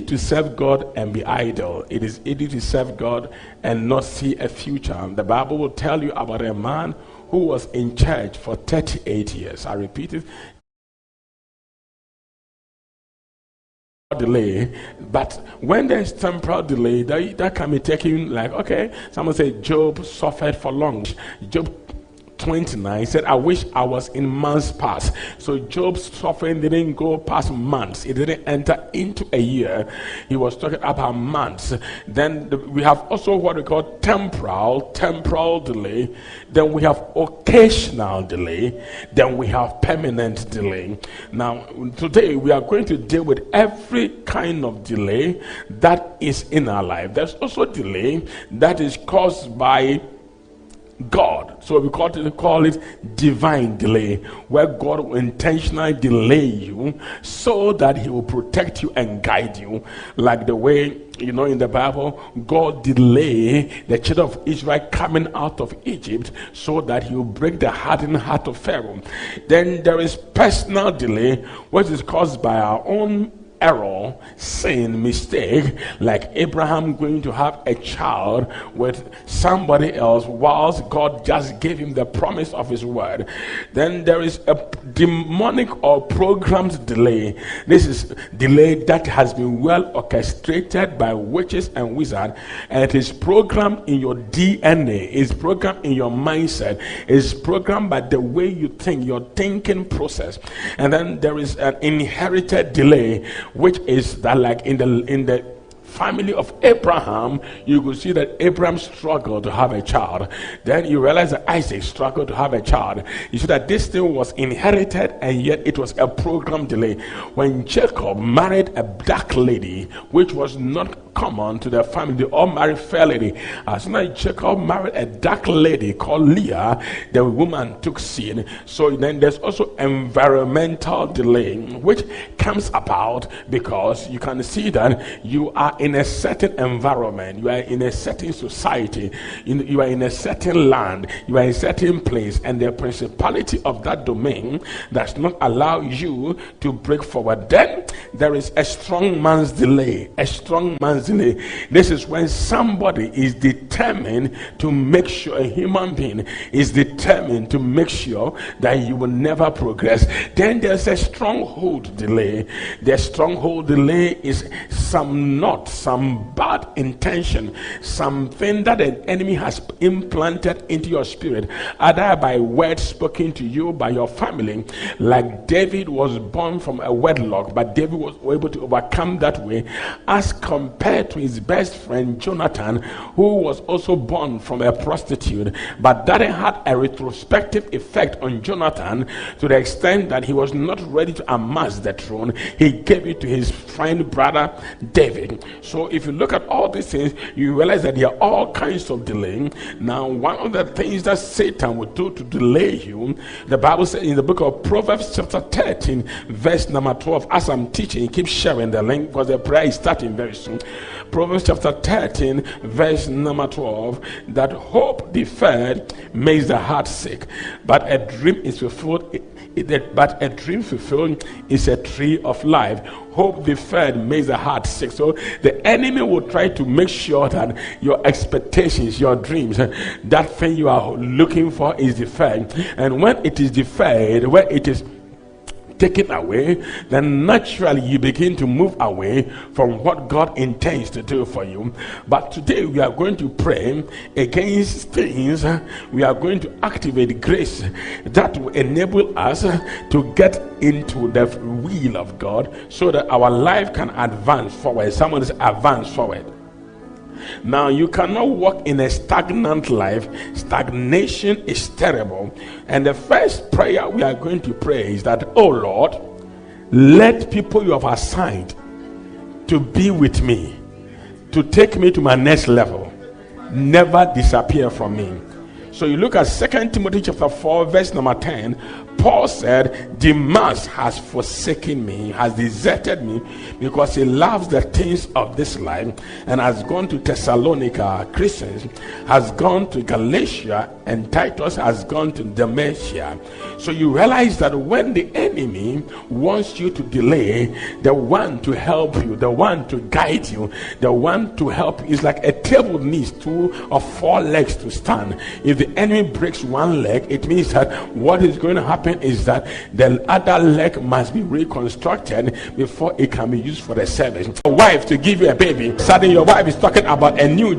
to serve God and be idle. It is easy to serve God and not see a future. The Bible will tell you about a man who was in church for 38 years. I repeat it. Delay, but when there's temporal delay, that can be taken like, okay, someone said Job suffered for long. Job 29 said, I wish I was in months past. So Job's suffering didn't go past months, it didn't enter into a year. He was talking about months. Then we have also what we call temporal delay. Then we have occasional delay. Then we have permanent delay. Now today we are going to deal with every kind of delay that is in our life. There's also delay that is caused by God. So we call it divine delay, where God will intentionally delay you so that he will protect you and guide you, like the way, you know, in the Bible, God delayed the children of Israel coming out of Egypt so that he will break the hardened heart of Pharaoh. Then there is personal delay, which is caused by our own error, sin, mistake, like Abraham going to have a child with somebody else whilst God just gave him the promise of his word. Then there is a demonic or programmed delay. This is delay that has been well orchestrated by witches and wizards, and it is programmed in your DNA, it's programmed in your mindset, it's programmed by the way you think, your thinking process. And then there is an inherited delay, which is that, like in the family of Abraham, you could see that Abraham struggled to have a child. Then you realize that Isaac struggled to have a child. You see that this thing was inherited, and yet it was a program delay. When Jacob married a dark lady, which was not common to the family, they all married fair lady. As soon as Jacob married a dark lady called Leah, the woman took sin. So then there's also environmental delay, which comes about because you can see that you are in a certain environment, you are in a certain society, you are in a certain land, you are in a certain place, and the principality of that domain does not allow you to break forward. Then there is a strong man's delay. This is when somebody is determined to make sure, a human being is determined to make sure that you will never progress. Then there's a stronghold delay. The stronghold delay is some bad intention, something that an enemy has implanted into your spirit, either by words spoken to you by your family. Like David was born from a wedlock, but David was able to overcome that way, as compared to his best friend Jonathan, who was also born from a prostitute, but that had a retrospective effect on Jonathan to the extent that he was not ready to amass the throne. He gave it to his friend brother David. So if you look at all these things, you realize that there are all kinds of delay. Now, one of the things that Satan will do to delay you, the Bible says in the book of Proverbs chapter 13 verse number 12, as I'm teaching, keep sharing the link because the prayer is starting very soon. Proverbs chapter 13 verse number 12, that hope deferred makes the heart sick, but a dream fulfilled is a tree of life. Hope deferred makes the heart sick. So the enemy will try to make sure that your expectations, your dreams, that thing you are looking for is deferred. And when it is deferred, when it is taken away, then naturally you begin to move away from what God intends to do for you. But today we are going to pray against things. We are going to activate grace that will enable us to get into the will of God so that our life can advance forward. Someone is advance forward. Now, you cannot walk in a stagnant life. Stagnation is terrible. And the first prayer we are going to pray is that, oh Lord, let people you have assigned to be with me, to take me to my next level, never disappear from me. So you look at 2 Timothy chapter 4 verse number 10. Paul said, Demas has forsaken me, has deserted me, because he loves the things of this life, and has gone to Thessalonica. Christians has gone to Galatia, and Titus has gone to Dalmatia. So you realize that when the enemy wants you to delay, the one to help you, the one to guide you, the one to help you is like a table needs 2 or 4 legs to stand. If the enemy breaks one leg, it means that what is going to happen is that the other leg must be reconstructed before it can be used for the service. A wife to give you a baby, suddenly your wife is talking about a new